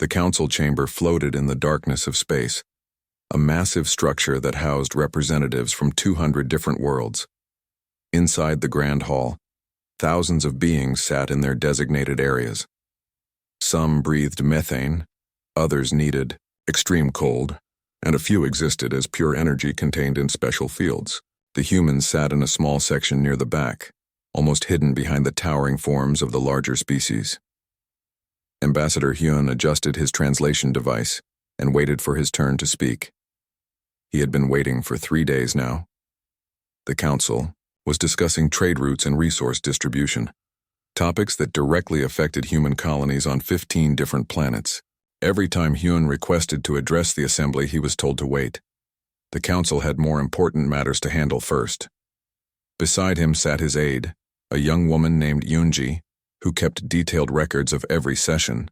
The council chamber floated in the darkness of space, a massive structure that housed representatives from 200 different worlds. Inside the grand hall, thousands of beings sat in their designated areas. Some breathed methane, others needed extreme cold, and a few existed as pure energy contained in special fields. The humans sat in a small section near the back, almost hidden behind the towering forms of the larger species. Ambassador Hyun adjusted his translation device and waited for his turn to speak. He had been waiting for 3 days now. The council was discussing trade routes and resource distribution, topics that directly affected human colonies on 15 different planets. Every time Hyun requested to address the assembly, he was told to wait. The council had more important matters to handle first. Beside him sat his aide, a young woman named Yoonji, who kept detailed records of every session.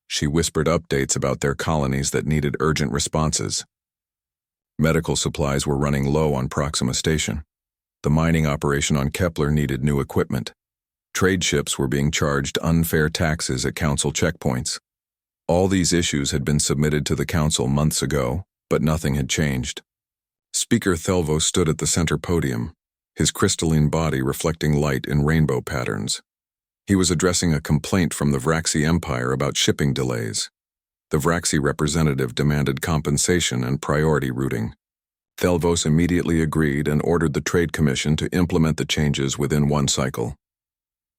She whispered updates about their colonies that needed urgent responses. Medical supplies were running low on Proxima Station. The mining operation on Kepler needed new equipment. Trade ships were being charged unfair taxes at council checkpoints. All these issues had been submitted to the council months ago, but nothing had changed. Speaker Thelvo stood at the center podium, his crystalline body reflecting light in rainbow patterns. He was addressing a complaint from the Vraxi Empire about shipping delays. The Vraxi representative demanded compensation and priority routing. Thelvos immediately agreed and ordered the Trade Commission to implement the changes within one cycle.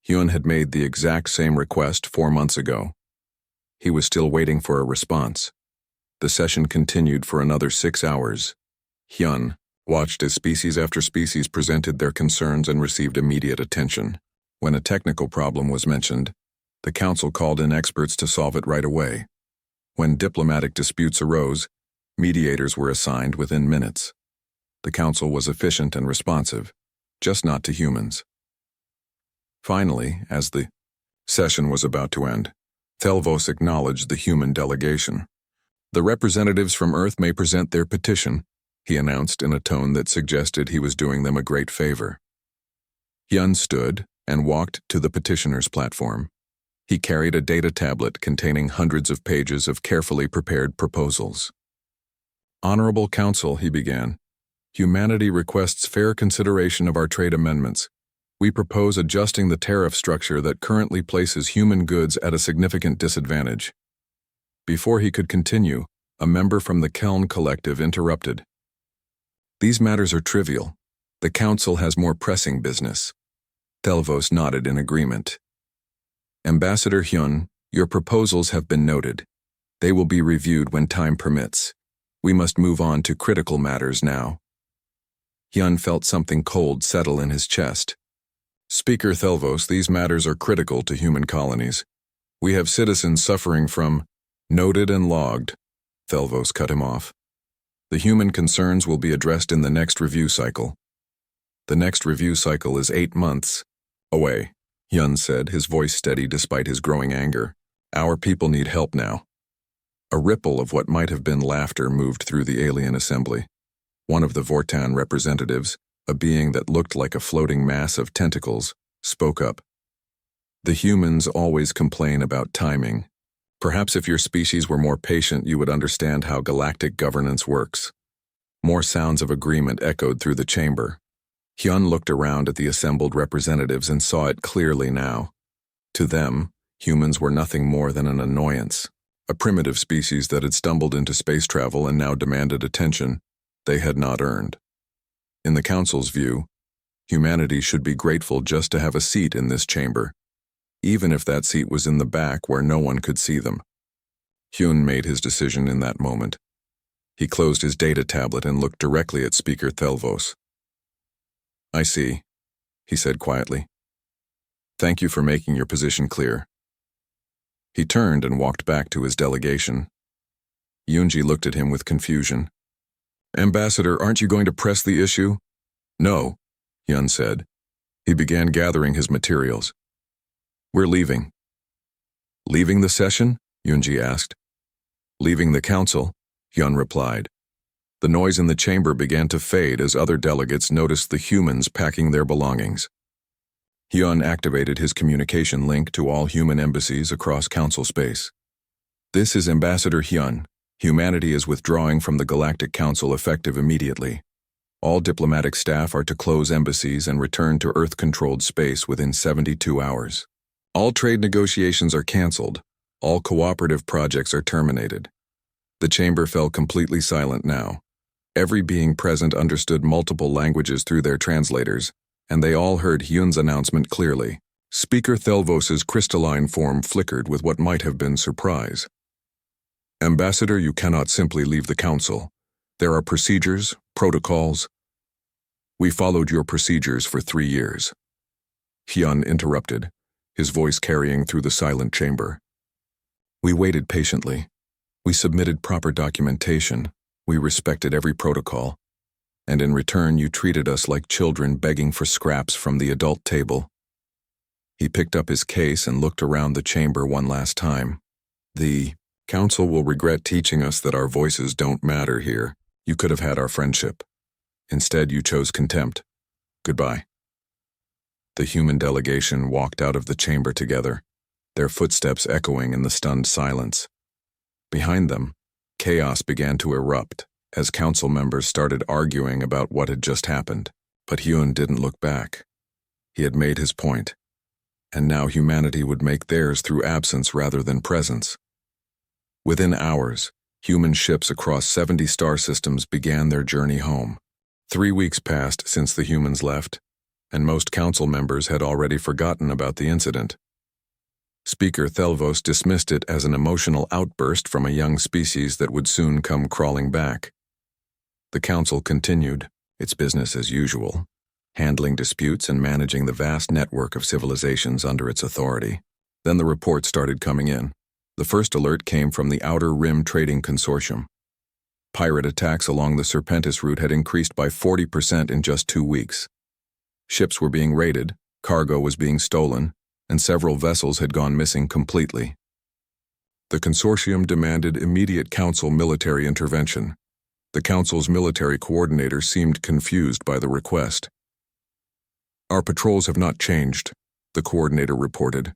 Hyun had made the exact same request 4 months ago. He was still waiting for a response. The session continued for another 6 hours. Hyun watched as species after species presented their concerns and received immediate attention. When a technical problem was mentioned, the council called in experts to solve it right away. When diplomatic disputes arose, mediators were assigned within minutes. The council was efficient and responsive, just not to humans. Finally, as the session was about to end, Thelvos acknowledged the human delegation. "The representatives from Earth may present their petition," he announced in a tone that suggested he was doing them a great favor. Hyun stood and walked to the petitioner's platform. He carried a data tablet containing hundreds of pages of carefully prepared proposals. "Honorable Council," he began, "humanity requests fair consideration of our trade amendments. We propose adjusting the tariff structure that currently places human goods at a significant disadvantage." Before he could continue, a member from the Keln Collective interrupted. "These matters are trivial. The Council has more pressing business." Thelvos nodded in agreement. "Ambassador Hyun, your proposals have been noted. They will be reviewed when time permits. We must move on to critical matters now." Hyun felt something cold settle in his chest. "Speaker Thelvos, these matters are critical to human colonies. We have citizens suffering from—" "Noted and logged," Thelvos cut him off. "The human concerns will be addressed in the next review cycle." "The next review cycle is 8 months away," Hyun said, his voice steady despite his growing anger. "Our people need help now." A ripple of what might have been laughter moved through the alien assembly. One of the Vortan representatives, a being that looked like a floating mass of tentacles, spoke up. "The humans always complain about timing. Perhaps if your species were more patient, you would understand how galactic governance works." More sounds of agreement echoed through the chamber. Hyun looked around at the assembled representatives and saw it clearly now. To them, humans were nothing more than an annoyance, a primitive species that had stumbled into space travel and now demanded attention they had not earned. In the Council's view, humanity should be grateful just to have a seat in this chamber, even if that seat was in the back where no one could see them. Hyun made his decision in that moment. He closed his data tablet and looked directly at Speaker Thelvos. "I see," he said quietly. "Thank you for making your position clear." He turned and walked back to his delegation. Yoonji looked at him with confusion. "Ambassador, aren't you going to press the issue?" "No," Hyun said. He began gathering his materials. "We're leaving." "Leaving the session?" Yoonji asked. "Leaving the council," Hyun replied. The noise in the chamber began to fade as other delegates noticed the humans packing their belongings. Hyun activated his communication link to all human embassies across council space. This is Ambassador Hyun. Humanity is withdrawing from the Galactic Council effective immediately. All diplomatic staff are to close embassies and return to Earth-controlled space within 72 hours. All trade negotiations are cancelled. All cooperative projects are terminated. The chamber fell completely silent now. Every being present understood multiple languages through their translators, and they all heard Hyun's announcement clearly. Speaker Thelvos's crystalline form flickered with what might have been surprise. Ambassador, you cannot simply leave the council. There are procedures, protocols. We followed your procedures for 3 years. Hyun interrupted, his voice carrying through the silent chamber. We waited patiently. We submitted proper documentation. We respected every protocol. And in return, you treated us like children begging for scraps from the adult table. He picked up his case and looked around the chamber one last time. The council will regret teaching us that our voices don't matter here. You could have had our friendship. Instead, you chose contempt. Goodbye. The human delegation walked out of the chamber together, their footsteps echoing in the stunned silence. Behind them, chaos began to erupt as council members started arguing about what had just happened. But Hyun didn't look back. He had made his point, and now humanity would make theirs through absence rather than presence. Within hours, human ships across 70 star systems began their journey home. 3 weeks passed since the humans left, and most council members had already forgotten about the incident. Speaker Thelvos dismissed it as an emotional outburst from a young species that would soon come crawling back. The council continued, its business as usual, handling disputes and managing the vast network of civilizations under its authority. Then the reports started coming in. The first alert came from the Outer Rim Trading Consortium. Pirate attacks along the Serpentis route had increased by 40% in just 2 weeks. Ships were being raided, cargo was being stolen, and several vessels had gone missing completely. The consortium demanded immediate council military intervention. The council's military coordinator seemed confused by the request. Our patrols have not changed, the coordinator reported.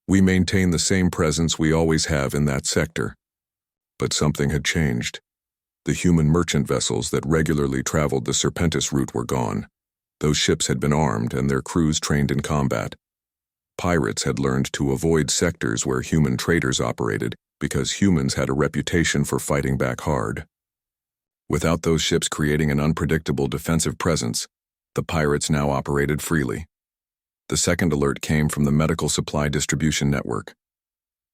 We maintain the same presence we always have in that sector. But something had changed. The human merchant vessels that regularly traveled the Serpentis route were gone. Those ships had been armed and their crews trained in combat. Pirates had learned to avoid sectors where human traders operated because humans had a reputation for fighting back hard. Without those ships creating an unpredictable defensive presence, the pirates now operated freely. The second alert came from the medical supply distribution network.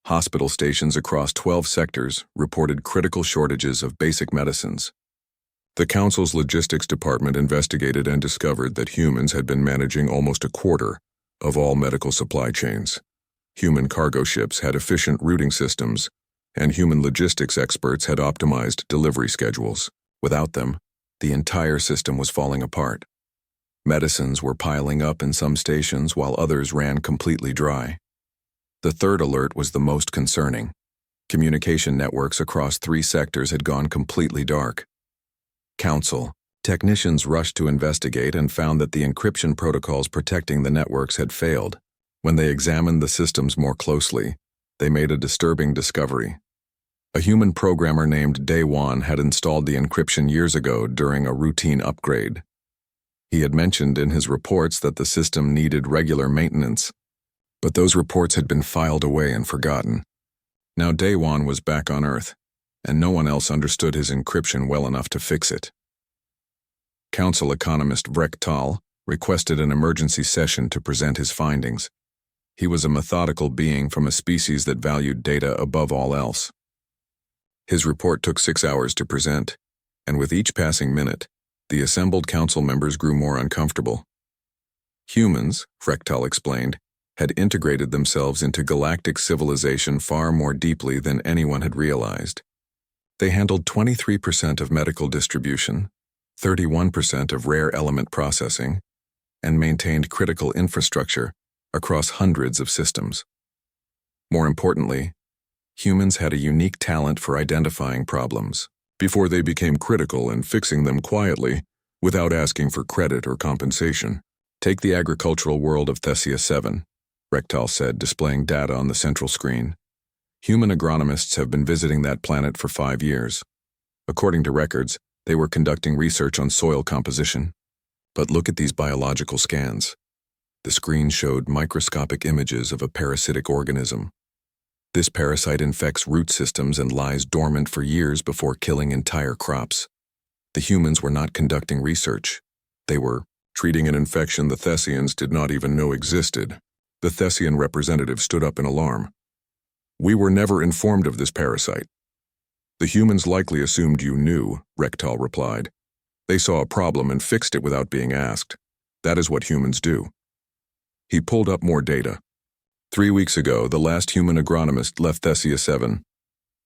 Hospital stations across 12 sectors reported critical shortages of basic medicines. The Council's logistics department investigated and discovered that humans had been managing almost a quarter of all medical supply chains. Human cargo ships had efficient routing systems, and human logistics experts had optimized delivery schedules. Without them, the entire system was falling apart. Medicines were piling up in some stations while others ran completely dry. The third alert was the most concerning. Communication networks across 3 sectors had gone completely dark. Council technicians rushed to investigate and found that the encryption protocols protecting the networks had failed. When they examined the systems more closely, they made a disturbing discovery. A human programmer named Daewon had installed the encryption years ago during a routine upgrade. He had mentioned in his reports that the system needed regular maintenance, but those reports had been filed away and forgotten. Now Daewon was back on Earth, and no one else understood his encryption well enough to fix it. Council economist Vrektal requested an emergency session to present his findings. He was a methodical being from a species that valued data above all else. His report took 6 hours to present, and with each passing minute, the assembled council members grew more uncomfortable. Humans, Vrektal explained, had integrated themselves into galactic civilization far more deeply than anyone had realized. They handled 23% of medical distribution, 31% of rare element processing, and maintained critical infrastructure across hundreds of systems. More importantly, humans had a unique talent for identifying problems before they became critical and fixing them quietly without asking for credit or compensation. Take the agricultural world of Thesia 7, Vrektal said, displaying data on the central screen. Human agronomists have been visiting that planet for 5 years. According to records, they were conducting research on soil composition. But look at these biological scans. The screen showed microscopic images of a parasitic organism. This parasite infects root systems and lies dormant for years before killing entire crops. The humans were not conducting research. They were treating an infection the Thessians did not even know existed. The Thessian representative stood up in alarm. "We were never informed of this parasite." "The humans likely assumed you knew," Rektal replied. "They saw a problem and fixed it without being asked. That is what humans do." He pulled up more data. 3 weeks ago, the last human agronomist left Thessia 7.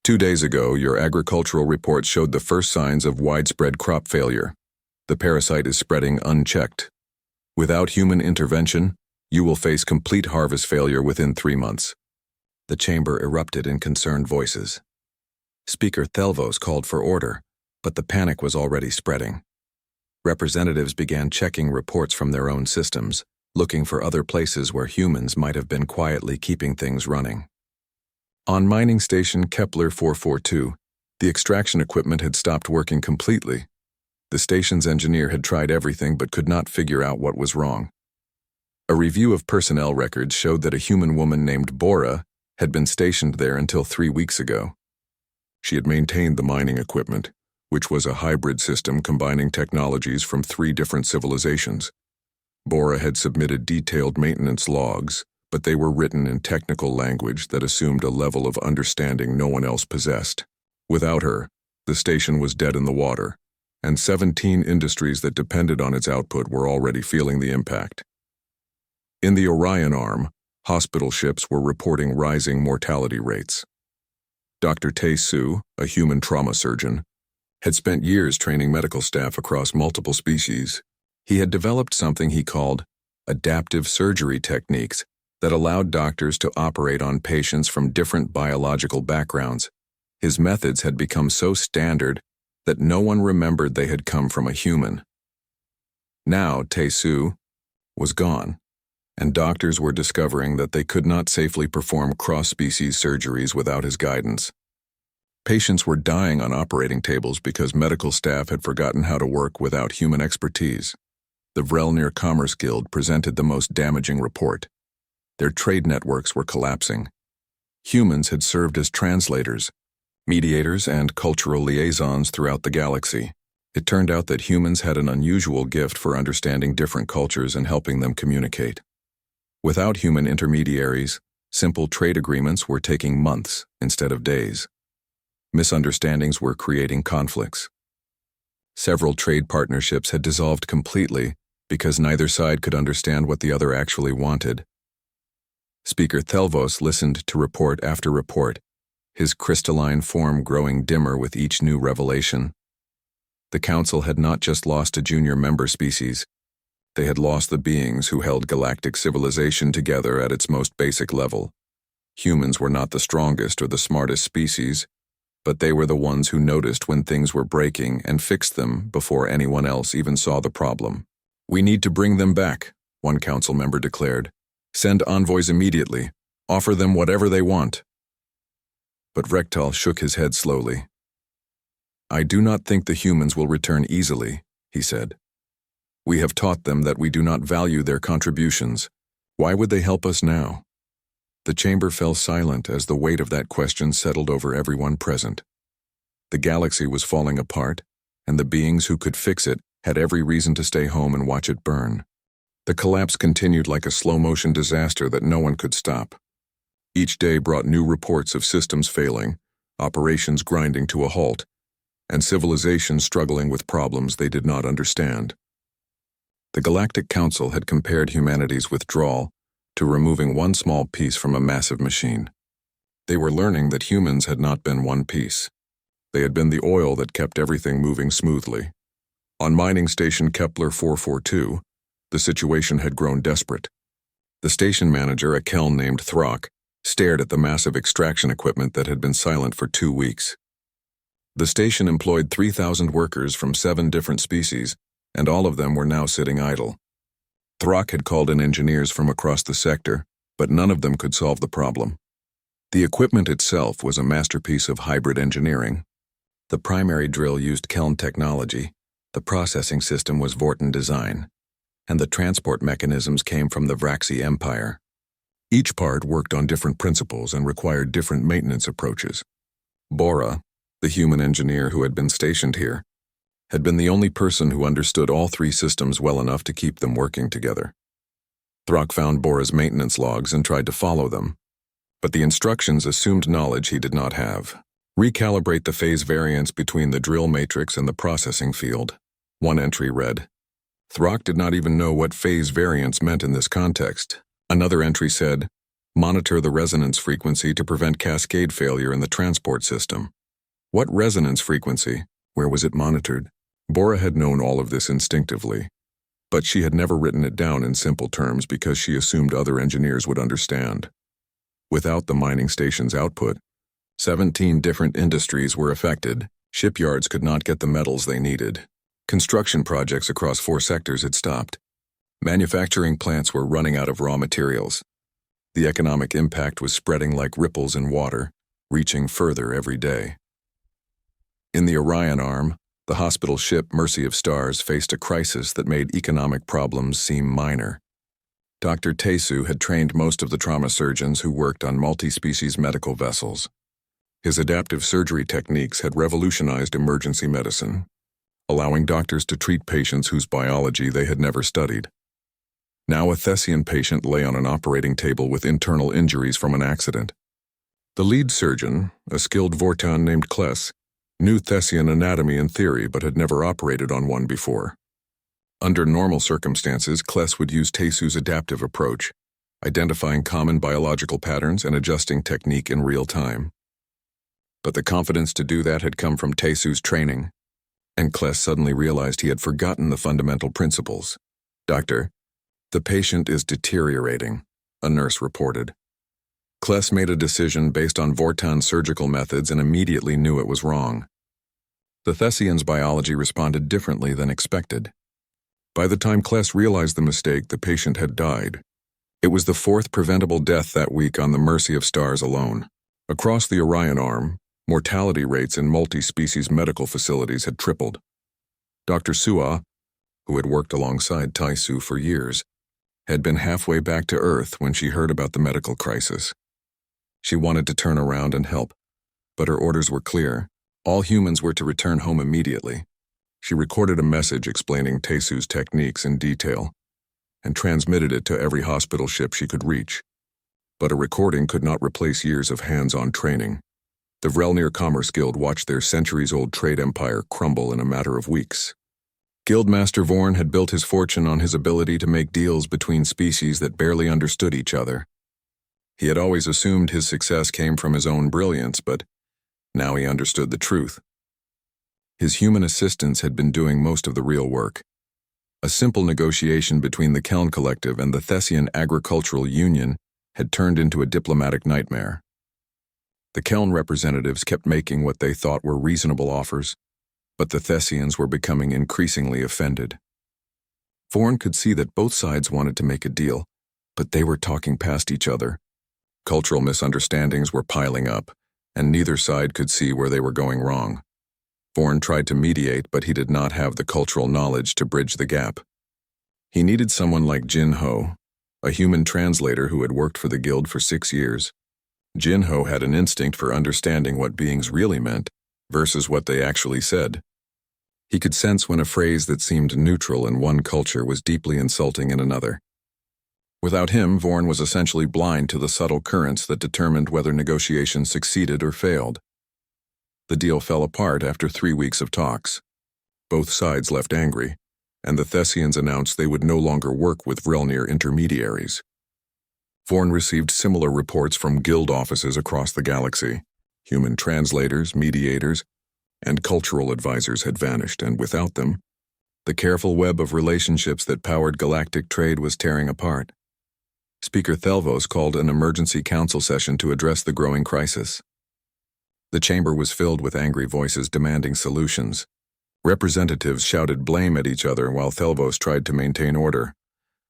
2 days ago, your agricultural report showed the first signs of widespread crop failure. The parasite is spreading unchecked. Without human intervention, you will face complete harvest failure within 3 months. The chamber erupted in concerned voices. Speaker Thelvos called for order, but the panic was already spreading. Representatives began checking reports from their own systems, looking for other places where humans might have been quietly keeping things running. On mining station Kepler 442, the extraction equipment had stopped working completely. The station's engineer had tried everything but could not figure out what was wrong. A review of personnel records showed that a human woman named Bora had been stationed there until 3 weeks ago. She had maintained the mining equipment, which was a hybrid system combining technologies from 3 different civilizations. Bora had submitted detailed maintenance logs, but they were written in technical language that assumed a level of understanding no one else possessed. Without her, the station was dead in the water, and 17 industries that depended on its output were already feeling the impact. In the Orion arm, hospital ships were reporting rising mortality rates. Dr. Tae Soo, a human trauma surgeon, had spent years training medical staff across multiple species. He had developed something he called adaptive surgery techniques that allowed doctors to operate on patients from different biological backgrounds. His methods had become so standard that no one remembered they had come from a human. Now Tae Soo was gone, and doctors were discovering that they could not safely perform cross-species surgeries without his guidance. Patients were dying on operating tables because medical staff had forgotten how to work without human expertise. The Vrelnir Commerce Guild presented the most damaging report. Their trade networks were collapsing. Humans had served as translators, mediators, and cultural liaisons throughout the galaxy. It turned out that humans had an unusual gift for understanding different cultures and helping them communicate. Without human intermediaries, simple trade agreements were taking months instead of days. Misunderstandings were creating conflicts. Several trade partnerships had dissolved completely because neither side could understand what the other actually wanted. Speaker Thelvos listened to report after report, his crystalline form growing dimmer with each new revelation. The Council had not just lost a junior member species, they had lost the beings who held galactic civilization together at its most basic level. Humans were not the strongest or the smartest species, but they were the ones who noticed when things were breaking and fixed them before anyone else even saw the problem. "We need to bring them back," one council member declared. "Send envoys immediately. Offer them whatever they want." But Rektal shook his head slowly. "I do not think the humans will return easily," he said. "We have taught them that we do not value their contributions. Why would they help us now?" The chamber fell silent as the weight of that question settled over everyone present. The galaxy was falling apart, and the beings who could fix it had every reason to stay home and watch it burn. The collapse continued like a slow-motion disaster that no one could stop. Each day brought new reports of systems failing, operations grinding to a halt, and civilizations struggling with problems they did not understand. The Galactic Council had compared humanity's withdrawal to removing one small piece from a massive machine. They were learning that humans had not been one piece. They had been the oil that kept everything moving smoothly. On mining station Kepler 442, the situation had grown desperate. The station manager, a Kel named Throck, stared at the massive extraction equipment that had been silent for 2 weeks. The station employed 3,000 workers from 7 different species, and all of them were now sitting idle. Throck had called in engineers from across the sector, but none of them could solve the problem. The equipment itself was a masterpiece of hybrid engineering. The primary drill used Kelm technology, the processing system was Vorten design, and the transport mechanisms came from the Vraxi Empire. Each part worked on different principles and required different maintenance approaches. Bora, the human engineer who had been stationed here, had been the only person who understood all three systems well enough to keep them working together. Throck found Bora's maintenance logs and tried to follow them, but the instructions assumed knowledge he did not have. Recalibrate the phase variance between the drill matrix and the processing field. One entry read. Throck did not even know what phase variance meant in this context. Another entry said, monitor the resonance frequency to prevent cascade failure in the transport system. What resonance frequency? Where was it monitored? Bora had known all of this instinctively, but she had never written it down in simple terms because she assumed other engineers would understand. Without the mining station's output, 17 different industries were affected. Shipyards could not get the metals they needed. Construction projects across 4 sectors had stopped. Manufacturing plants were running out of raw materials. The economic impact was spreading like ripples in water, reaching further every day. In the Orion arm, the hospital ship Mercy of Stars faced a crisis that made economic problems seem minor. Dr. Tesu had trained most of the trauma surgeons who worked on multi-species medical vessels. His adaptive surgery techniques had revolutionized emergency medicine, allowing doctors to treat patients whose biology they had never studied. Now a Thessian patient lay on an operating table with internal injuries from an accident. The lead surgeon, a skilled Vortan named Kless, knew Thessian anatomy in theory but had never operated on one before. Under normal circumstances, Kless would use Tesu's adaptive approach, identifying common biological patterns and adjusting technique in real time. But the confidence to do that had come from Tesu's training, and Kless suddenly realized he had forgotten the fundamental principles. Doctor, the patient is deteriorating, a nurse reported. Kless made a decision based on Vortan's surgical methods and immediately knew it was wrong. The Thessian's biology responded differently than expected. By the time Kless realized the mistake, the patient had died. It was the 4th preventable death that week on the Mercy of Stars alone. Across the Orion arm, mortality rates in multi-species medical facilities had tripled. Dr. Sua, who had worked alongside Taisu for years, had been halfway back to Earth when she heard about the medical crisis. She wanted to turn around and help, but her orders were clear. All humans were to return home immediately. She recorded a message explaining Tesu's techniques in detail and transmitted it to every hospital ship she could reach. But a recording could not replace years of hands-on training. The Vrelnir Commerce Guild watched their centuries-old trade empire crumble in a matter of weeks. Guildmaster Vorn had built his fortune on his ability to make deals between species that barely understood each other. He had always assumed his success came from his own brilliance, but now he understood the truth. His human assistants had been doing most of the real work. A simple negotiation between the Keln Collective and the Thessian Agricultural Union had turned into a diplomatic nightmare. The Keln representatives kept making what they thought were reasonable offers, but the Thessians were becoming increasingly offended. Vorn could see that both sides wanted to make a deal, but they were talking past each other. Cultural misunderstandings were piling up, and neither side could see where they were going wrong. Vorn tried to mediate, but he did not have the cultural knowledge to bridge the gap. He needed someone like Jin Ho, a human translator who had worked for the guild for 6 years. Jin Ho had an instinct for understanding what beings really meant versus what they actually said. He could sense when a phrase that seemed neutral in one culture was deeply insulting in another. Without him, Vorn was essentially blind to the subtle currents that determined whether negotiations succeeded or failed. The deal fell apart after 3 weeks of talks. Both sides left angry, and the Thessians announced they would no longer work with Vrelnir intermediaries. Vorn received similar reports from guild offices across the galaxy. Human translators, mediators, and cultural advisors had vanished, and without them, the careful web of relationships that powered galactic trade was tearing apart. Speaker Thelvos called an emergency council session to address the growing crisis. The chamber was filled with angry voices demanding solutions. Representatives shouted blame at each other while Thelvos tried to maintain order.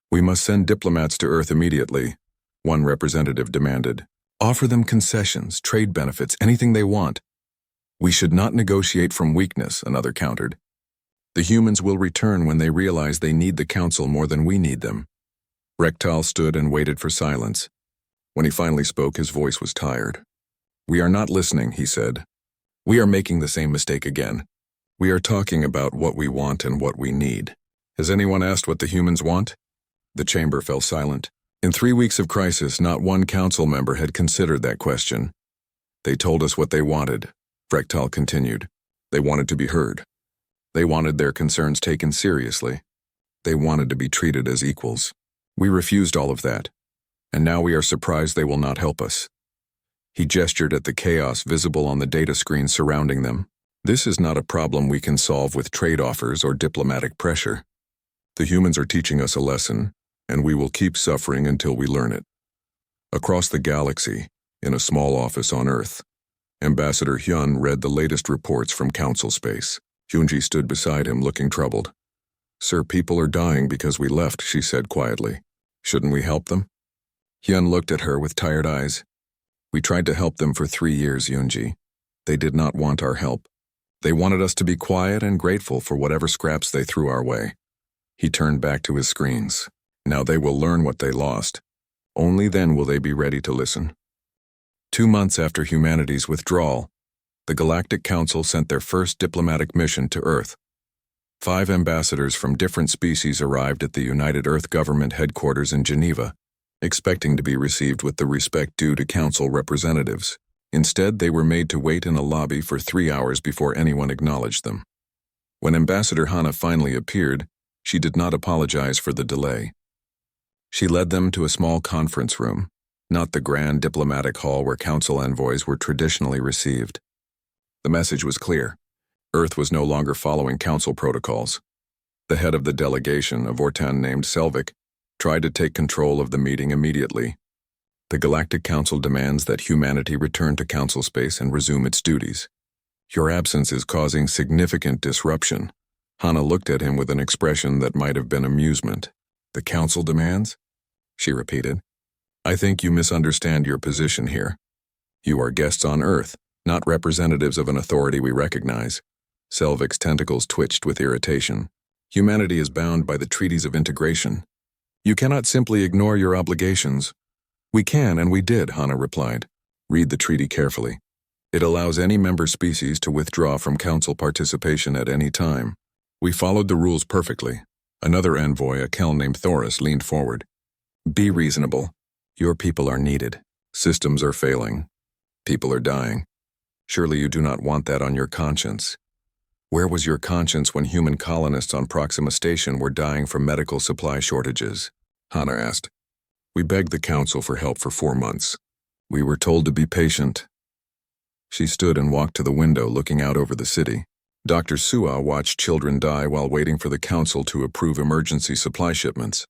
"We must send diplomats to Earth immediately," one representative demanded. Offer them concessions, trade benefits, anything they want. We should not negotiate from weakness, another countered. The humans will return when they realize they need the council more than we need them. Rektal stood and waited for silence. When he finally spoke, his voice was tired. We are not listening, he said. We are making the same mistake again. We are talking about what we want and what we need. Has anyone asked what the humans want? The chamber fell silent. In 3 weeks of crisis, not one council member had considered that question. They told us what they wanted, Rektal continued. They wanted to be heard. They wanted their concerns taken seriously. They wanted to be treated as equals. We refused all of that, and now we are surprised they will not help us. He gestured at the chaos visible on the data screen surrounding them. This is not a problem we can solve with trade offers or diplomatic pressure. The humans are teaching us a lesson, and we will keep suffering until we learn it. Across the galaxy, in a small office on Earth, Ambassador Hyun read the latest reports from Council Space. Hyunji stood beside him, looking troubled. Sir, people are dying because we left, she said quietly. Shouldn't we help them? Hyun looked at her with tired eyes. We tried to help them for 3 years, Hyunji. They did not want our help. They wanted us to be quiet and grateful for whatever scraps they threw our way. He turned back to his screens. Now they will learn what they lost. Only then will they be ready to listen. 2 months after humanity's withdrawal, the Galactic Council sent their first diplomatic mission to Earth. 5 ambassadors from different species arrived at the United Earth Government headquarters in Geneva, expecting to be received with the respect due to council representatives. Instead, they were made to wait in a lobby for 3 hours before anyone acknowledged them. When Ambassador Hana finally appeared, she did not apologize for the delay. She led them to a small conference room, not the grand diplomatic hall where council envoys were traditionally received. The message was clear. Earth was no longer following council protocols. The head of the delegation, a Vortan named Selvik, tried to take control of the meeting immediately. The Galactic Council demands that humanity return to council space and resume its duties. Your absence is causing significant disruption. Hana looked at him with an expression that might have been amusement. The council demands? She repeated. I think you misunderstand your position here. You are guests on Earth, not representatives of an authority we recognize. Selvik's tentacles twitched with irritation. Humanity is bound by the treaties of integration. You cannot simply ignore your obligations. We can, and we did, Hana replied. Read the treaty carefully. It allows any member species to withdraw from council participation at any time. We followed the rules perfectly. Another envoy, a Kel named Thoris, leaned forward. Be reasonable. Your people are needed. Systems are failing. People are dying. Surely you do not want that on your conscience. Where was your conscience when human colonists on Proxima Station were dying from medical supply shortages? Hana asked. We begged the council for help for 4 months. We were told to be patient. She stood and walked to the window, looking out over the city. Dr. Sua watched children die while waiting for the council to approve emergency supply shipments.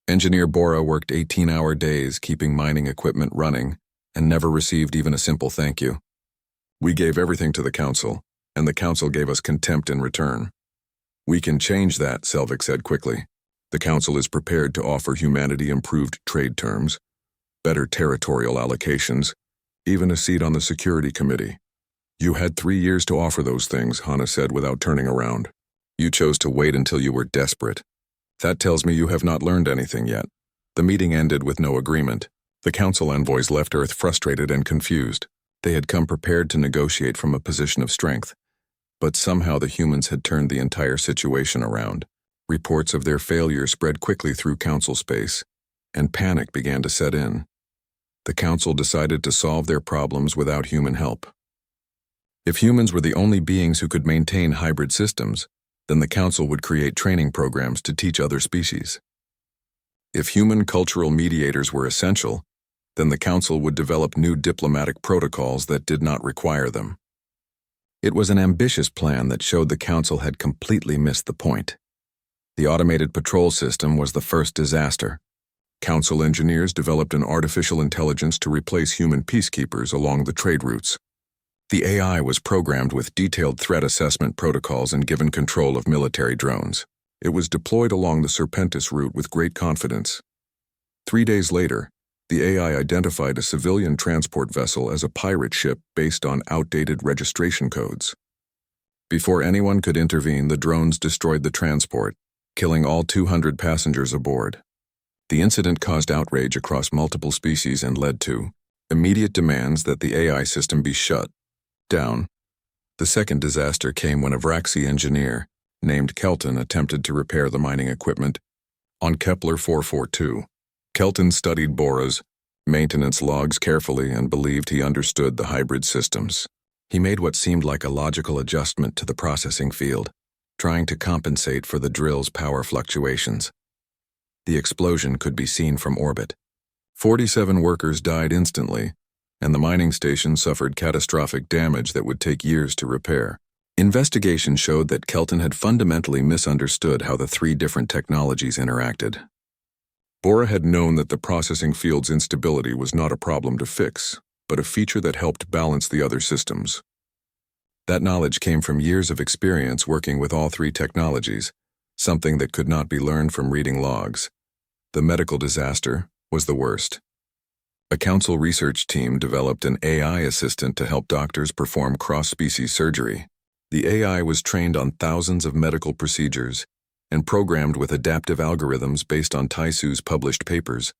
Engineer Bora worked 18-hour days keeping mining equipment running and never received even a simple thank you. We gave everything to the council, and the council gave us contempt in return. We can change that, Selvik said quickly. The council is prepared to offer humanity improved trade terms, better territorial allocations, even a seat on the security committee. You had 3 years to offer those things, Hana said without turning around. You chose to wait until you were desperate. That tells me you have not learned anything yet. The meeting ended with no agreement. The council envoys left Earth frustrated and confused. They had come prepared to negotiate from a position of strength. But somehow the humans had turned the entire situation around. Reports of their failure spread quickly through council space, and panic began to set in. The council decided to solve their problems without human help. If humans were the only beings who could maintain hybrid systems, then the council would create training programs to teach other species. If human cultural mediators were essential, then the council would develop new diplomatic protocols that did not require them. It was an ambitious plan that showed the council had completely missed the point. The automated patrol system was the first disaster. Council engineers developed an artificial intelligence to replace human peacekeepers along the trade routes. The AI was programmed with detailed threat assessment protocols and given control of military drones. It was deployed along the Serpentis route with great confidence. 3 days later, The AI identified a civilian transport vessel as a pirate ship based on outdated registration codes. Before anyone could intervene, the drones destroyed the transport, killing all 200 passengers aboard. The incident caused outrage across multiple species and led to immediate demands that the AI system be shut down. The second disaster came when a Vraxi engineer named Kelton attempted to repair the mining equipment on Kepler 442. Kelton studied Bora's maintenance logs carefully and believed he understood the hybrid systems. He made what seemed like a logical adjustment to the processing field, trying to compensate for the drill's power fluctuations. The explosion could be seen from orbit. 47 workers died instantly, and the mining station suffered catastrophic damage that would take years to repair. Investigation showed that Kelton had fundamentally misunderstood how the three different technologies interacted. Bora had known that the processing field's instability was not a problem to fix, but a feature that helped balance the other systems. That knowledge came from years of experience working with all three technologies, something that could not be learned from reading logs. The medical disaster was the worst. A council research team developed an AI assistant to help doctors perform cross-species surgery. The AI was trained on thousands of medical procedures and programmed with adaptive algorithms based on Taisu's published papers.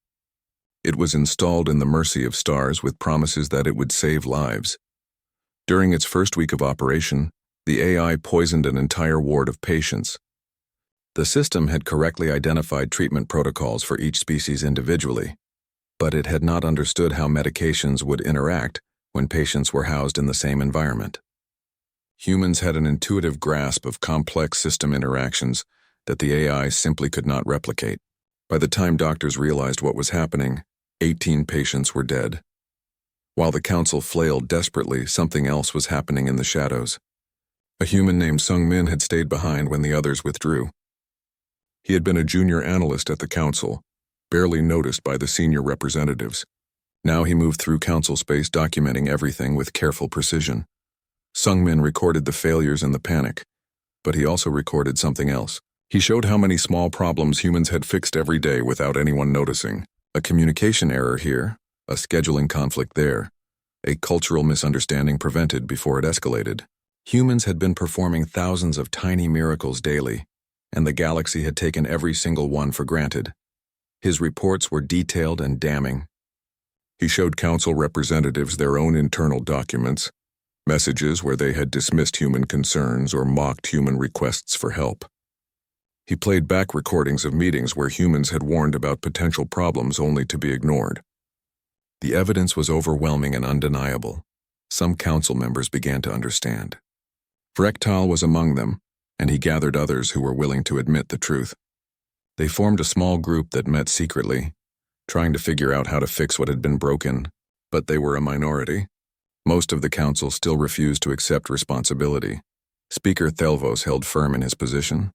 It was installed in the Mercy of Stars with promises that it would save lives. During its first week of operation, the AI poisoned an entire ward of patients. The system had correctly identified treatment protocols for each species individually, but it had not understood how medications would interact when patients were housed in the same environment. Humans had an intuitive grasp of complex system interactions that the AI simply could not replicate. By the time doctors realized what was happening, 18 patients were dead. While the council flailed desperately, something else was happening in the shadows. A human named Sung Min had stayed behind when the others withdrew. He had been a junior analyst at the council, barely noticed by the senior representatives. Now he moved through council space, documenting everything with careful precision. Sung Min recorded the failures and the panic, but he also recorded something else. He showed how many small problems humans had fixed every day without anyone noticing. A communication error here, a scheduling conflict there, a cultural misunderstanding prevented before it escalated. Humans had been performing thousands of tiny miracles daily, and the galaxy had taken every single one for granted. His reports were detailed and damning. He showed council representatives their own internal documents, messages where they had dismissed human concerns or mocked human requests for help. He played back recordings of meetings where humans had warned about potential problems only to be ignored. The evidence was overwhelming and undeniable. Some council members began to understand. Vrektal was among them, and he gathered others who were willing to admit the truth. They formed a small group that met secretly, trying to figure out how to fix what had been broken, but they were a minority. Most of the council still refused to accept responsibility. Speaker Thelvos held firm in his position.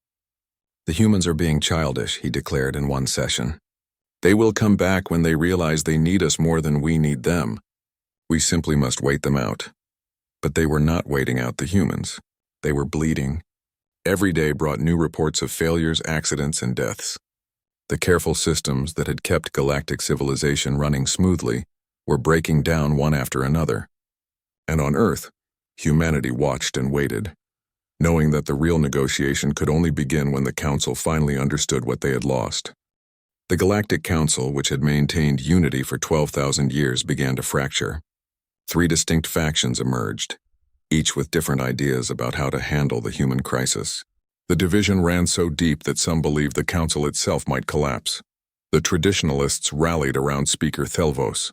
"The humans are being childish," he declared in one session. "They will come back when they realize they need us more than we need them. We simply must wait them out." But they were not waiting out the humans. They were bleeding. Every day brought new reports of failures, accidents, and deaths. The careful systems that had kept galactic civilization running smoothly were breaking down one after another. And on Earth, humanity watched and waited, knowing that the real negotiation could only begin when the Council finally understood what they had lost. The Galactic Council, which had maintained unity for 12,000 years, began to fracture. 3 distinct factions emerged, each with different ideas about how to handle the human crisis. The division ran so deep that some believed the Council itself might collapse. The traditionalists rallied around Speaker Thelvos.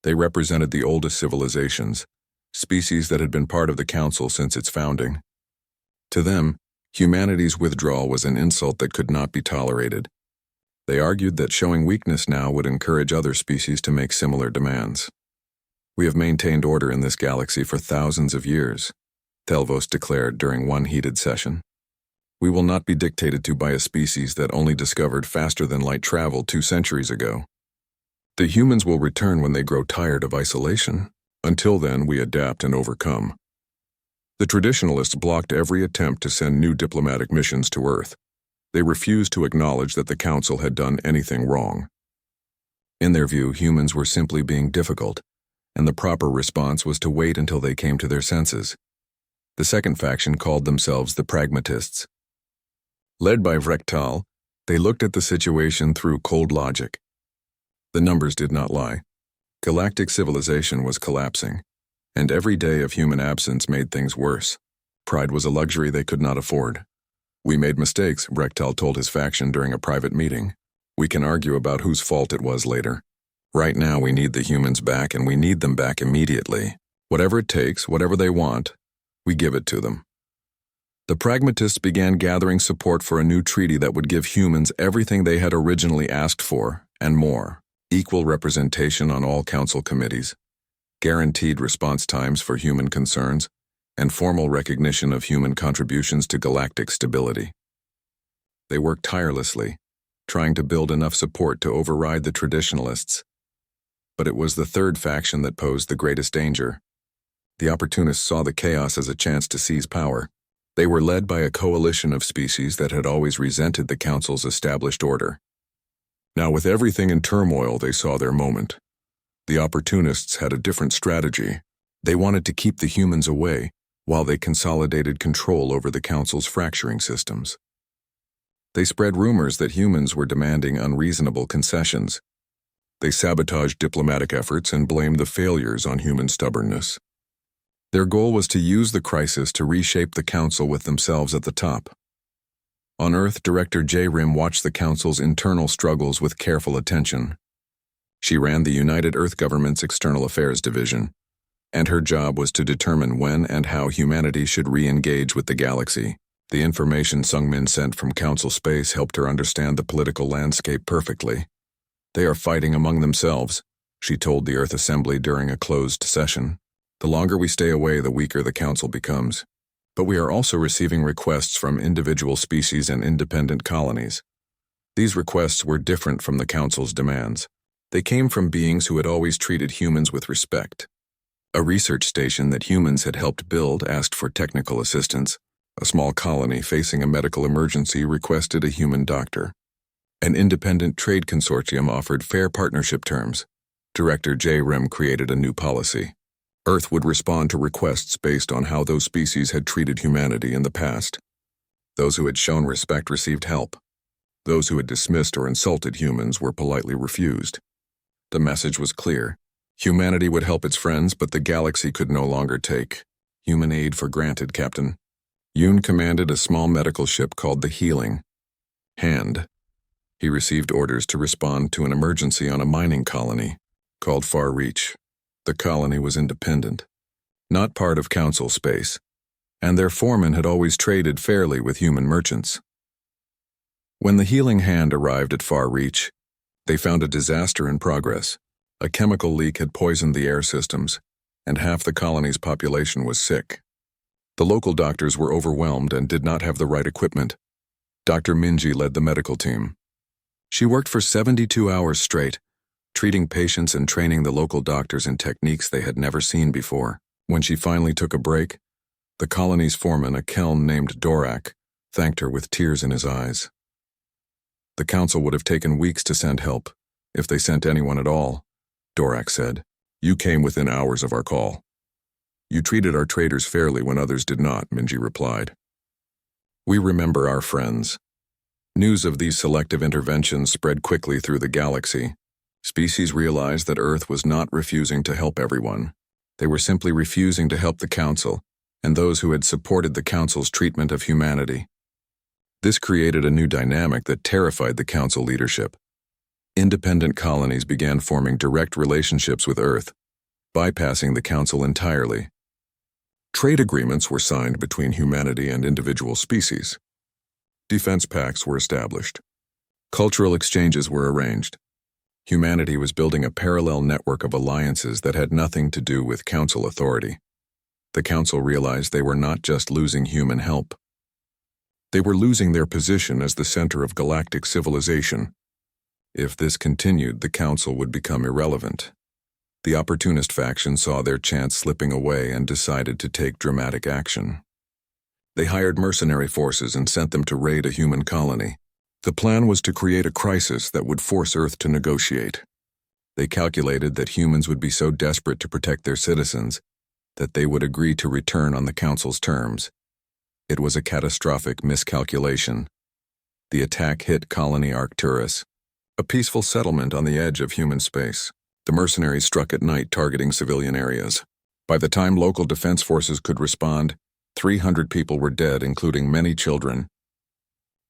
They represented the oldest civilizations, species that had been part of the Council since its founding. To them, humanity's withdrawal was an insult that could not be tolerated. They argued that showing weakness now would encourage other species to make similar demands. "We have maintained order in this galaxy for thousands of years," Thelvos declared during one heated session. "We will not be dictated to by a species that only discovered faster-than-light travel 2 centuries ago. The humans will return when they grow tired of isolation. Until then, we adapt and overcome." The traditionalists blocked every attempt to send new diplomatic missions to Earth. They refused to acknowledge that the Council had done anything wrong. In their view, humans were simply being difficult, and the proper response was to wait until they came to their senses. The second faction called themselves the Pragmatists. Led by Vrektal, they looked at the situation through cold logic. The numbers did not lie. Galactic civilization was collapsing, and every day of human absence made things worse. Pride was a luxury they could not afford. "We made mistakes," Vrektal told his faction during a private meeting. "We can argue about whose fault it was later. Right now we need the humans back, and we need them back immediately. Whatever it takes, whatever they want, we give it to them." The Pragmatists began gathering support for a new treaty that would give humans everything they had originally asked for, and more: equal representation on all council committees, guaranteed response times for human concerns, and formal recognition of human contributions to galactic stability. They worked tirelessly, trying to build enough support to override the traditionalists. But it was the third faction that posed the greatest danger. The opportunists saw the chaos as a chance to seize power. They were led by a coalition of species that had always resented the Council's established order. Now, with everything in turmoil, they saw their moment. The opportunists had a different strategy. They wanted to keep the humans away while they consolidated control over the Council's fracturing systems. They spread rumors that humans were demanding unreasonable concessions. They sabotaged diplomatic efforts and blamed the failures on human stubbornness. Their goal was to use the crisis to reshape the Council with themselves at the top. On Earth, Director J. Rim watched the Council's internal struggles with careful attention. She ran the United Earth Government's External Affairs Division, and her job was to determine when and how humanity should re-engage with the galaxy. The information Sungmin sent from Council space helped her understand the political landscape perfectly. "They are fighting among themselves," she told the Earth Assembly during a closed session. "The longer we stay away, the weaker the Council becomes. But we are also receiving requests from individual species and independent colonies. These requests were different from the Council's demands. They came from beings who had always treated humans with respect. A research station that humans had helped build asked for technical assistance. A small colony facing a medical emergency requested a human doctor. An independent trade consortium offered fair partnership terms. Director J. Rim created a new policy. Earth would respond to requests based on how those species had treated humanity in the past. Those who had shown respect received help. Those who had dismissed or insulted humans were politely refused. The message was clear. Humanity would help its friends, but the galaxy could no longer take human aid for granted, Captain. Yoon commanded a small medical ship called the Healing Hand. He received orders to respond to an emergency on a mining colony called Far Reach. The colony was independent, not part of Council space, and their foreman had always traded fairly with human merchants. When the Healing Hand arrived at Far Reach, they found a disaster in progress. A chemical leak had poisoned the air systems, and half the colony's population was sick. The local doctors were overwhelmed and did not have the right equipment. Dr. Minji led the medical team. She worked for 72 hours straight, treating patients and training the local doctors in techniques they had never seen before. When she finally took a break, the colony's foreman, a Kelm named Dorak, thanked her with tears in his eyes. "The Council would have taken weeks to send help, if they sent anyone at all," Dorak said. "You came within hours of our call. You treated our traders fairly when others did not," Minji replied. "We remember our friends." News of these selective interventions spread quickly through the galaxy. Species realized that Earth was not refusing to help everyone. They were simply refusing to help the Council and those who had supported the Council's treatment of humanity. This created a new dynamic that terrified the Council leadership. Independent colonies began forming direct relationships with Earth, bypassing the Council entirely. Trade agreements were signed between humanity and individual species. Defense pacts were established. Cultural exchanges were arranged. Humanity was building a parallel network of alliances that had nothing to do with Council authority. The Council realized they were not just losing human help. They were losing their position as the center of galactic civilization. If this continued, the Council would become irrelevant. The opportunist faction saw their chance slipping away and decided to take dramatic action. They hired mercenary forces and sent them to raid a human colony. The plan was to create a crisis that would force Earth to negotiate. They calculated that humans would be so desperate to protect their citizens that they would agree to return on the Council's terms. It was a catastrophic miscalculation. The attack hit Colony Arcturus, a peaceful settlement on the edge of human space. The mercenaries struck at night, targeting civilian areas. By the time local defense forces could respond, 300 people were dead, including many children.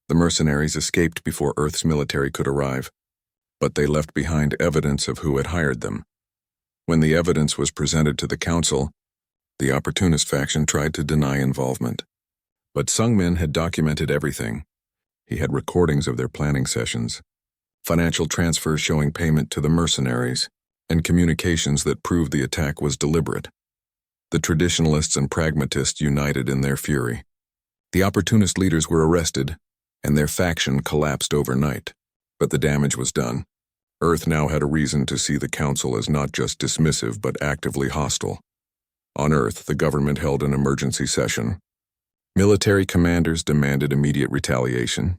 The mercenaries escaped before Earth's military could arrive, but they left behind evidence of who had hired them. When the evidence was presented to the Council, the opportunist faction tried to deny involvement. But Sungmin had documented everything. He had recordings of their planning sessions, financial transfers showing payment to the mercenaries, and communications that proved the attack was deliberate. The traditionalists and pragmatists united in their fury. The opportunist leaders were arrested, and their faction collapsed overnight. But the damage was done. Earth now had a reason to see the Council as not just dismissive but actively hostile. On Earth, the government held an emergency session. Military commanders demanded immediate retaliation.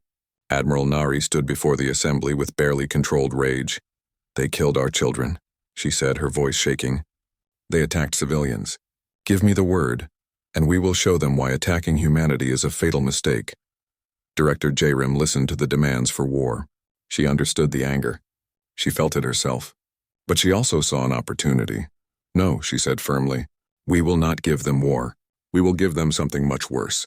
Admiral Nari stood before the assembly with barely controlled rage. "They killed our children," she said, her voice shaking. "They attacked civilians. Give me the word, and we will show them why attacking humanity is a fatal mistake." Director J-Rim listened to the demands for war. She understood the anger. She felt it herself. But she also saw an opportunity. "No," she said firmly. "We will not give them war. We will give them something much worse.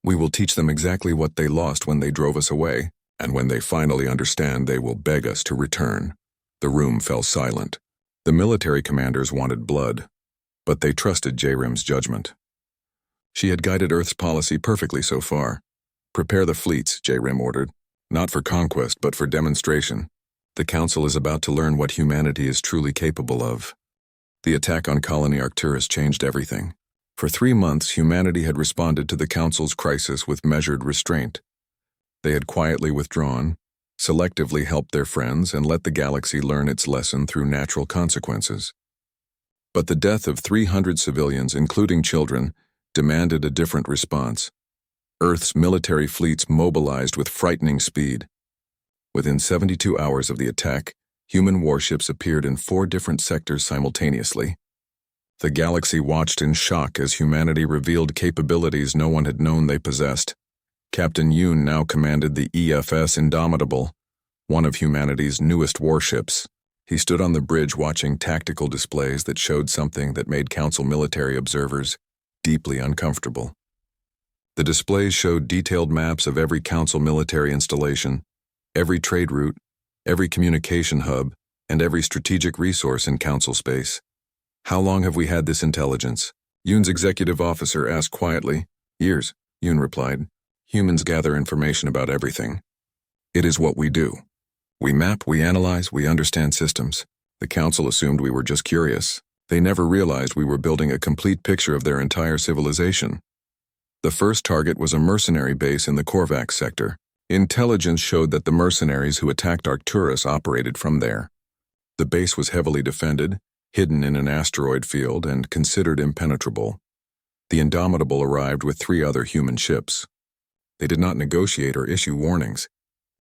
We will teach them exactly what they lost when they drove us away, and when they finally understand, they will beg us to return." The room fell silent. The military commanders wanted blood, but they trusted J-Rim's judgment. She had guided Earth's policy perfectly so far. "Prepare the fleets," J-Rim ordered. "Not for conquest, but for demonstration. The Council is about to learn what humanity is truly capable of." The attack on Colony Arcturus changed everything. For 3 months, humanity had responded to the Council's crisis with measured restraint. They had quietly withdrawn, selectively helped their friends, and let the galaxy learn its lesson through natural consequences. But the death of 300 civilians, including children, demanded a different response. Earth's military fleets mobilized with frightening speed. Within 72 hours of the attack, human warships appeared in 4 different sectors simultaneously. The galaxy watched in shock as humanity revealed capabilities no one had known they possessed. Captain Yoon now commanded the EFS Indomitable, one of humanity's newest warships. He stood on the bridge watching tactical displays that showed something that made Council military observers deeply uncomfortable. The displays showed detailed maps of every Council military installation, every trade route, every communication hub, and every strategic resource in Council space. "How long have we had this intelligence?" Yoon's executive officer asked quietly. "Years," Yoon replied. "Humans gather information about everything. It is what we do. We map, we analyze, we understand systems. The Council assumed we were just curious. They never realized we were building a complete picture of their entire civilization." The first target was a mercenary base in the Korvax sector. Intelligence showed that the mercenaries who attacked Arcturus operated from there. The base was heavily defended, hidden in an asteroid field, and considered impenetrable. The Indomitable arrived with 3 other human ships. They did not negotiate or issue warnings.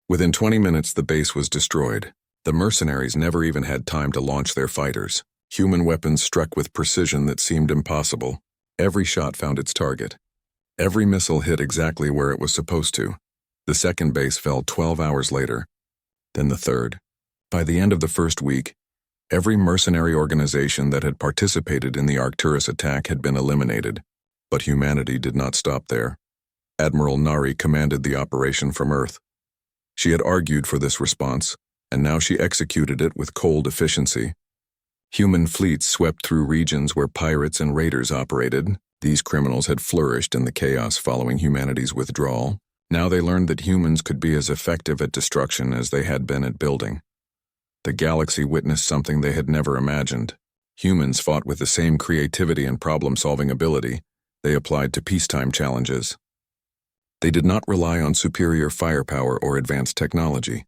Within 20 minutes, the base was destroyed. The mercenaries never even had time to launch their fighters. Human weapons struck with precision that seemed impossible. Every shot found its target. Every missile hit exactly where it was supposed to. The second base fell 12 hours later. Then the third. By the end of the first week, every mercenary organization that had participated in the Arcturus attack had been eliminated. But humanity did not stop there. Admiral Nari commanded the operation from Earth. She had argued for this response, and now she executed it with cold efficiency. Human fleets swept through regions where pirates and raiders operated. These criminals had flourished in the chaos following humanity's withdrawal. Now they learned that humans could be as effective at destruction as they had been at building. The galaxy witnessed something they had never imagined. Humans fought with the same creativity and problem-solving ability they applied to peacetime challenges. They did not rely on superior firepower or advanced technology.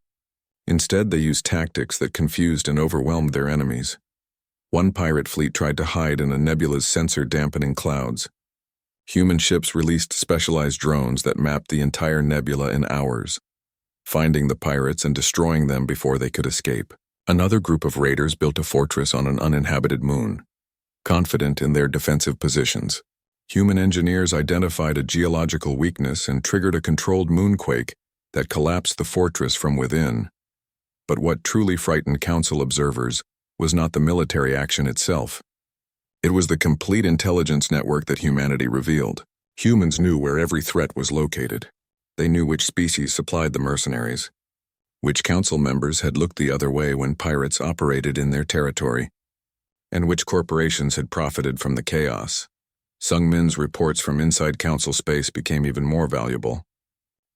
Instead, they used tactics that confused and overwhelmed their enemies. One pirate fleet tried to hide in a nebula's sensor-dampening clouds. Human ships released specialized drones that mapped the entire nebula in hours, finding the pirates and destroying them before they could escape. Another group of raiders built a fortress on an uninhabited moon, confident in their defensive positions. Human engineers identified a geological weakness and triggered a controlled moonquake that collapsed the fortress from within. But what truly frightened Council observers was not the military action itself. It was the complete intelligence network that humanity revealed. Humans knew where every threat was located. They knew which species supplied the mercenaries, which council members had looked the other way when pirates operated in their territory, and which corporations had profited from the chaos. Sung Min's reports from inside council space became even more valuable.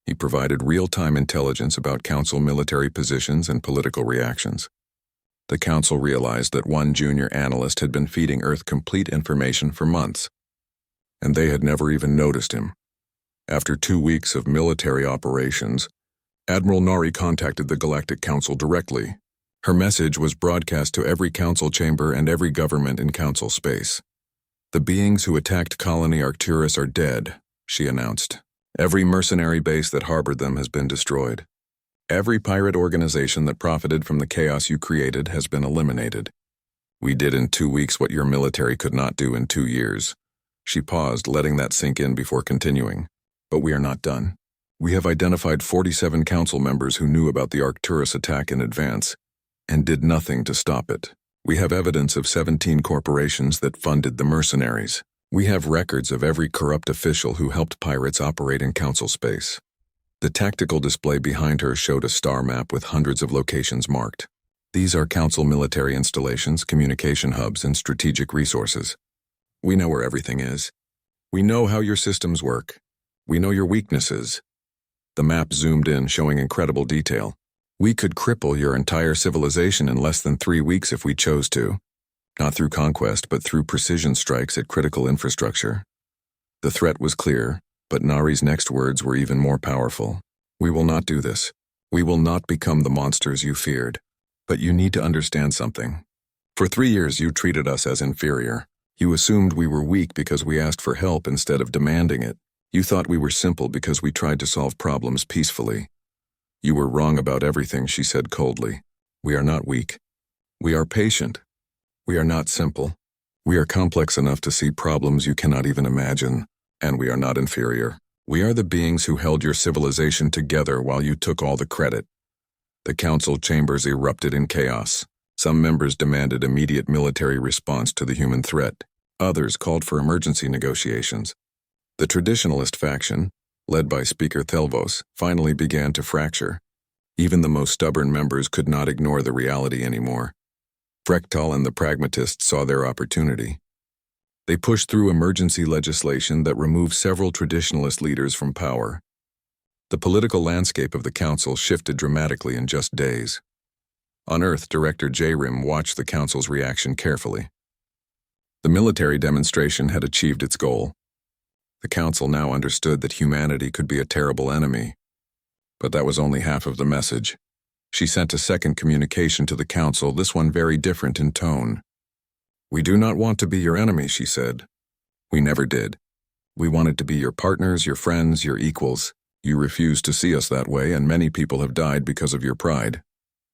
He provided real-time intelligence about council military positions and political reactions. The council realized that one junior analyst had been feeding Earth complete information for months, and they had never even noticed him. After 2 weeks of military operations, Admiral Nari contacted the Galactic Council directly. Her message was broadcast to every council chamber and every government in council space. "The beings who attacked Colony Arcturus are dead," she announced. "Every mercenary base that harbored them has been destroyed. Every pirate organization that profited from the chaos you created has been eliminated. We did in 2 weeks what your military could not do in 2 years." She paused, letting that sink in before continuing. "But we are not done. We have identified 47 council members who knew about the Arcturus attack in advance and did nothing to stop it. We have evidence of 17 corporations that funded the mercenaries. We have records of every corrupt official who helped pirates operate in council space." The tactical display behind her showed a star map with hundreds of locations marked. "These are council military installations, communication hubs, and strategic resources. We know where everything is. We know how your systems work. We know your weaknesses." The map zoomed in, showing incredible detail. "We could cripple your entire civilization in less than 3 weeks if we chose to. Not through conquest, but through precision strikes at critical infrastructure." The threat was clear, but Nari's next words were even more powerful. "We will not do this. We will not become the monsters you feared. But you need to understand something. For 3 years you treated us as inferior. You assumed we were weak because we asked for help instead of demanding it. You thought we were simple because we tried to solve problems peacefully. You were wrong about everything," she said coldly. "We are not weak. We are patient. We are not simple. We are complex enough to see problems you cannot even imagine, and we are not inferior. We are the beings who held your civilization together while you took all the credit." The council chambers erupted in chaos. Some members demanded immediate military response to the human threat. Others called for emergency negotiations. The traditionalist faction, led by Speaker Thelvos, finally began to fracture. Even the most stubborn members could not ignore the reality anymore. Frektal and the pragmatists saw their opportunity. They pushed through emergency legislation that removed several traditionalist leaders from power. The political landscape of the council shifted dramatically in just days. On Earth, Director J-Rim watched the council's reaction carefully. The military demonstration had achieved its goal. The council now understood that humanity could be a terrible enemy. But that was only half of the message. She sent a second communication to the council, this one very different in tone. "We do not want to be your enemy," she said. "We never did. We wanted to be your partners, your friends, your equals. You refused to see us that way, and many people have died because of your pride.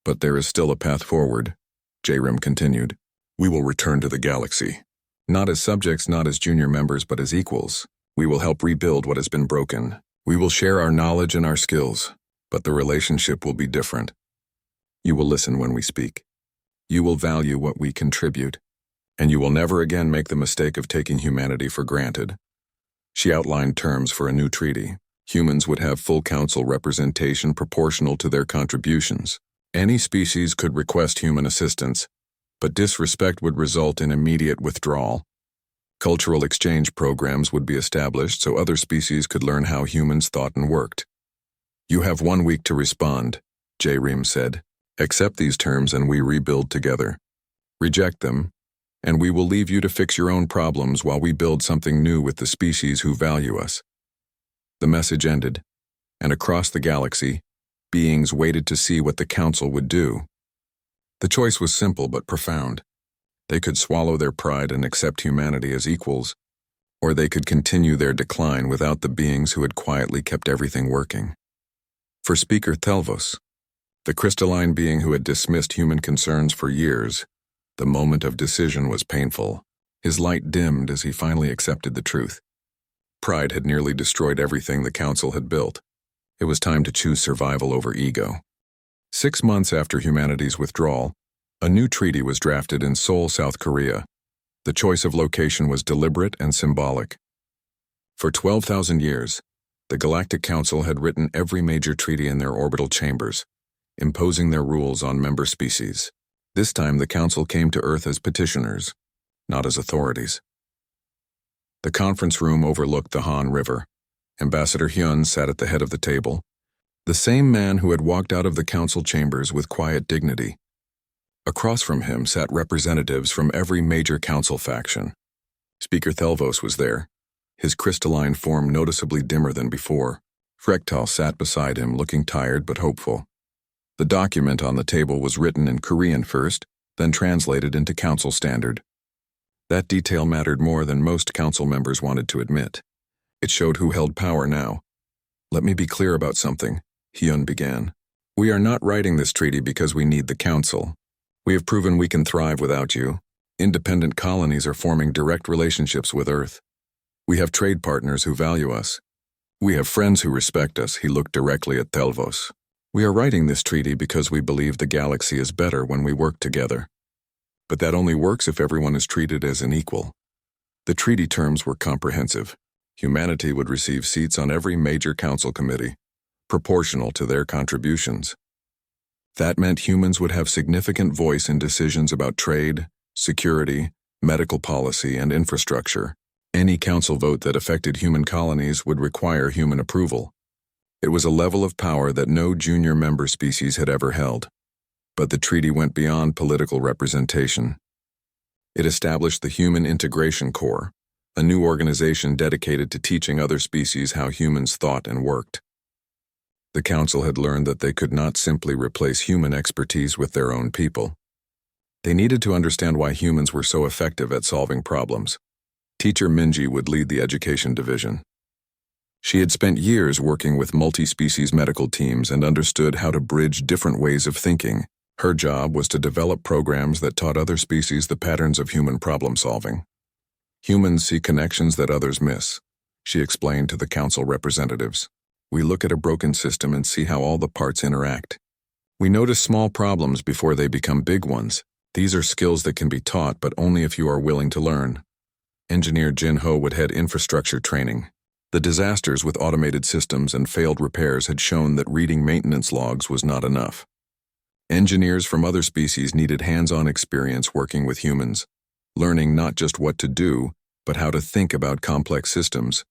But there is still a path forward," J-Rim continued. "We will return to the galaxy. Not as subjects, not as junior members, but as equals. We will help rebuild what has been broken. We will share our knowledge and our skills, but the relationship will be different. You will listen when we speak. You will value what we contribute, and you will never again make the mistake of taking humanity for granted." She outlined terms for a new treaty. Humans would have full council representation proportional to their contributions. Any species could request human assistance, but disrespect would result in immediate withdrawal. Cultural exchange programs would be established so other species could learn how humans thought and worked. "You have 1 week to respond," J-Rim said. "Accept these terms and we rebuild together. Reject them, and we will leave you to fix your own problems while we build something new with the species who value us." The message ended, and across the galaxy, beings waited to see what the council would do. The choice was simple but profound. They could swallow their pride and accept humanity as equals, or they could continue their decline without the beings who had quietly kept everything working. For Speaker Thelvos, The crystalline being who had dismissed human concerns for years, the moment of decision was painful. His light dimmed as he finally accepted the truth. Pride had nearly destroyed everything the council had built. It was time to choose survival over ego. 6 months after humanity's withdrawal, a new treaty was drafted in Seoul, South Korea. The choice of location was deliberate and symbolic. For 12,000 years, the Galactic Council had written every major treaty in their orbital chambers, imposing their rules on member species. This time the Council came to Earth as petitioners, not as authorities. The conference room overlooked the Han River. Ambassador Hyun sat at the head of the table, the same man who had walked out of the council chambers with quiet dignity. Across from him sat representatives from every major council faction. Speaker Thelvos was there, his crystalline form noticeably dimmer than before. Frektal sat beside him, looking tired but hopeful. The document on the table was written in Korean first, then translated into council standard. That detail mattered more than most council members wanted to admit. It showed who held power now. "Let me be clear about something," Hyun began. "We are not writing this treaty because we need the council. We have proven we can thrive without you. Independent colonies are forming direct relationships with Earth. We have trade partners who value us. We have friends who respect us." He looked directly at Thelvos. "We are writing this treaty because we believe the galaxy is better when we work together. But that only works if everyone is treated as an equal." The treaty terms were comprehensive. Humanity would receive seats on every major council committee, proportional to their contributions. That meant humans would have significant voice in decisions about trade, security, medical policy, and infrastructure. Any council vote that affected human colonies would require human approval. It was a level of power that no junior member species had ever held. But the treaty went beyond political representation. It established the Human Integration Corps, a new organization dedicated to teaching other species how humans thought and worked. The council had learned that they could not simply replace human expertise with their own people. They needed to understand why humans were so effective at solving problems. Teacher Minji would lead the education division. She had spent years working with multi-species medical teams and understood how to bridge different ways of thinking. Her job was to develop programs that taught other species the patterns of human problem-solving. "Humans see connections that others miss," she explained to the council representatives. "We look at a broken system and see how all the parts interact. We notice small problems before they become big ones. These are skills that can be taught, but only if you are willing to learn." Engineer Jin Ho would head infrastructure training. The disasters with automated systems and failed repairs had shown that reading maintenance logs was not enough. Engineers from other species needed hands-on experience working with humans, learning not just what to do, but how to think about complex systems.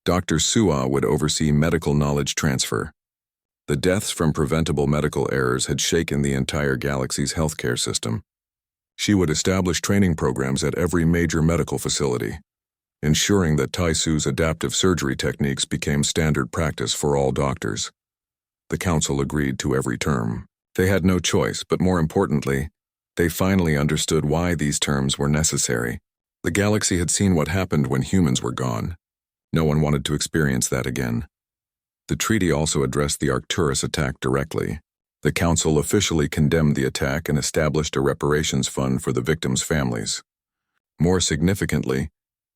Dr. Suah would oversee medical knowledge transfer. The deaths from preventable medical errors had shaken the entire galaxy's healthcare system. She would establish training programs at every major medical facility, ensuring that Taisu's adaptive surgery techniques became standard practice for all doctors. The council agreed to every term. They had no choice, but more importantly, they finally understood why these terms were necessary. The galaxy had seen what happened when humans were gone. No one wanted to experience that again. The treaty also addressed the Arcturus attack directly. The council officially condemned the attack and established a reparations fund for the victims' families. More significantly,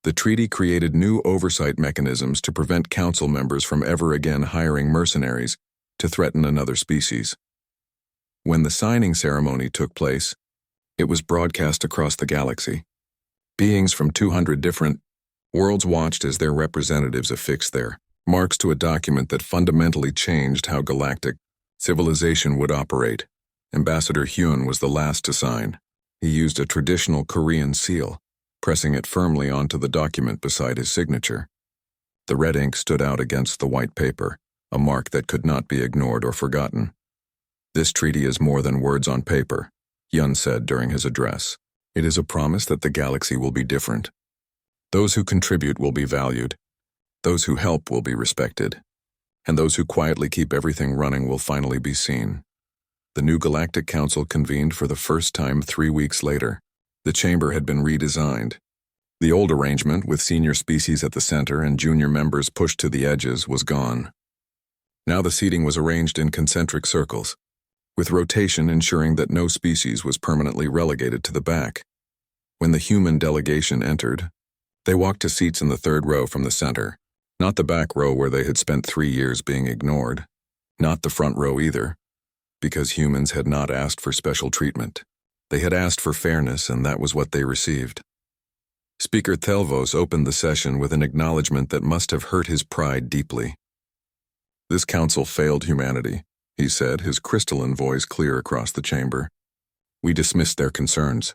the treaty created new oversight mechanisms to prevent council members from ever again hiring mercenaries to threaten another species. When the signing ceremony took place, it was broadcast across the galaxy. Beings from 200 different worlds watched as their representatives affixed their marks to a document that fundamentally changed how galactic civilization would operate. Ambassador Hyun was the last to sign. He used a traditional Korean seal, pressing it firmly onto the document beside his signature. The red ink stood out against the white paper, a mark that could not be ignored or forgotten. "This treaty is more than words on paper," Hyun said during his address. "It is a promise that the galaxy will be different. Those who contribute will be valued. Those who help will be respected. And those who quietly keep everything running will finally be seen." The new Galactic Council convened for the first time 3 weeks later. The chamber had been redesigned. The old arrangement, with senior species at the center and junior members pushed to the edges, was gone. Now the seating was arranged in concentric circles. with rotation ensuring that no species was permanently relegated to the back. When the human delegation entered, they walked to seats in the third row from the center, not the back row where they had spent 3 years being ignored, not the front row either, because humans had not asked for special treatment. They had asked for fairness, and that was what they received. Speaker Thelvos opened the session with an acknowledgement that must have hurt his pride deeply. "This council failed humanity," he said, his crystalline voice clear across the chamber. "We dismissed their concerns.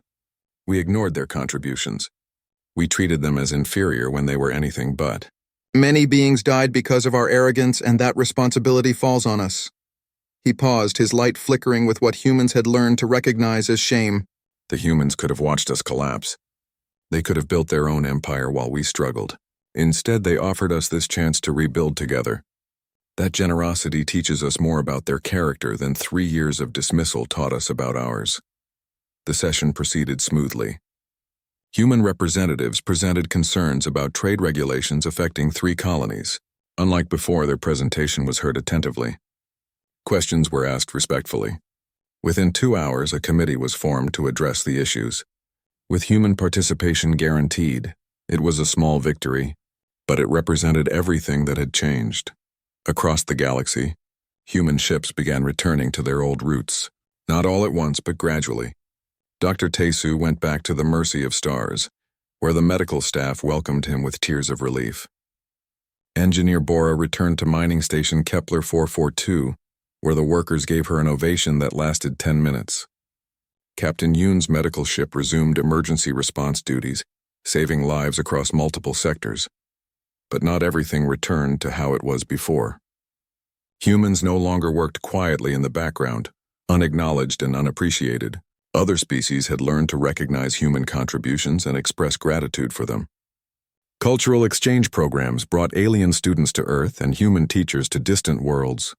We ignored their contributions. We treated them as inferior when they were anything but. Many beings died because of our arrogance, and that responsibility falls on us." He paused, his light flickering with what humans had learned to recognize as shame. The humans could have watched us collapse. They could have built their own empire while we struggled. Instead, they offered us this chance to rebuild together. That generosity teaches us more about their character than 3 years of dismissal taught us about ours. The session proceeded smoothly. Human representatives presented concerns about trade regulations affecting 3 colonies. Unlike before, their presentation was heard attentively. Questions were asked respectfully. Within 2 hours, a committee was formed to address the issues. With human participation guaranteed, it was a small victory, but it represented everything that had changed. Across the galaxy, human ships began returning to their old roots, not all at once but gradually. Dr. Tesu went back to the mercy of stars, where the medical staff welcomed him with tears of relief. Engineer Bora returned to mining station Kepler 442, where the workers gave her an ovation that lasted 10 minutes. Captain Yoon's medical ship resumed emergency response duties, saving lives across multiple sectors. But not everything returned to how it was before. Humans no longer worked quietly in the background, unacknowledged and unappreciated. Other species had learned to recognize human contributions and express gratitude for them. Cultural exchange programs brought alien students to Earth and human teachers to distant worlds.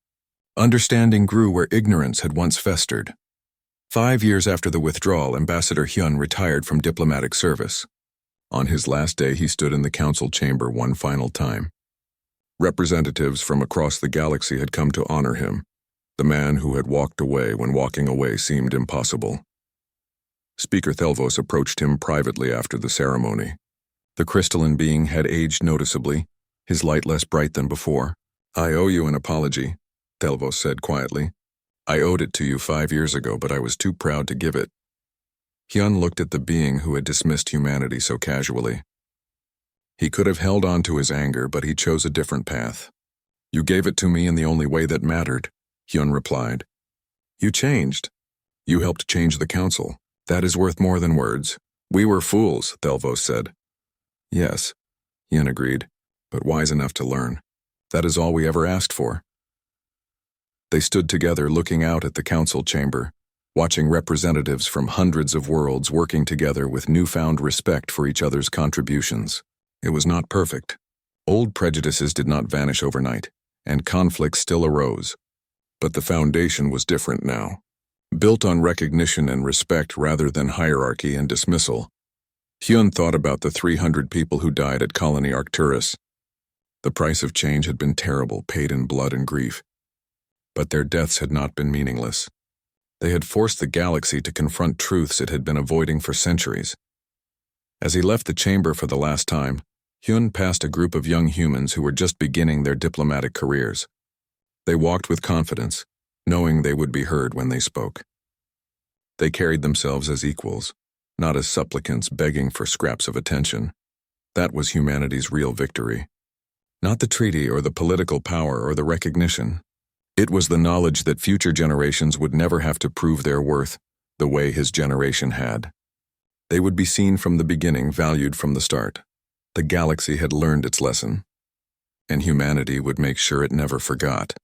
Understanding grew where ignorance had once festered. 5 years after the withdrawal, Ambassador Hyun retired from diplomatic service. On his last day, he stood in the council chamber one final time. Representatives from across the galaxy had come to honor him, the man who had walked away when walking away seemed impossible. Speaker Thelvos approached him privately after the ceremony. The crystalline being had aged noticeably, his light less bright than before. "I owe you an apology," Thelvos said quietly. "I owed it to you 5 years ago, but I was too proud to give it." Hyun looked at the being who had dismissed humanity so casually. He could have held on to his anger, but he chose a different path. "You gave it to me in the only way that mattered," Hyun replied. "You changed. You helped change the council. That is worth more than words." "We were fools," Thelvos said. "Yes," Hyun agreed, "but wise enough to learn. That is all we ever asked for." They stood together looking out at the council chamber, watching representatives from hundreds of worlds working together with newfound respect for each other's contributions. It was not perfect. Old prejudices did not vanish overnight, and conflicts still arose. But the foundation was different now. Built on recognition and respect rather than hierarchy and dismissal. Hyun thought about the 300 people who died at Colony Arcturus. The price of change had been terrible, paid in blood and grief. But their deaths had not been meaningless. They had forced the galaxy to confront truths it had been avoiding for centuries. As he left the chamber for the last time, Hyun passed a group of young humans who were just beginning their diplomatic careers. They walked with confidence, knowing they would be heard when they spoke. They carried themselves as equals, not as supplicants begging for scraps of attention. That was humanity's real victory. Not the treaty or the political power or the recognition. It was the knowledge that future generations would never have to prove their worth the way his generation had. They would be seen from the beginning, valued from the start. The galaxy had learned its lesson, and humanity would make sure it never forgot.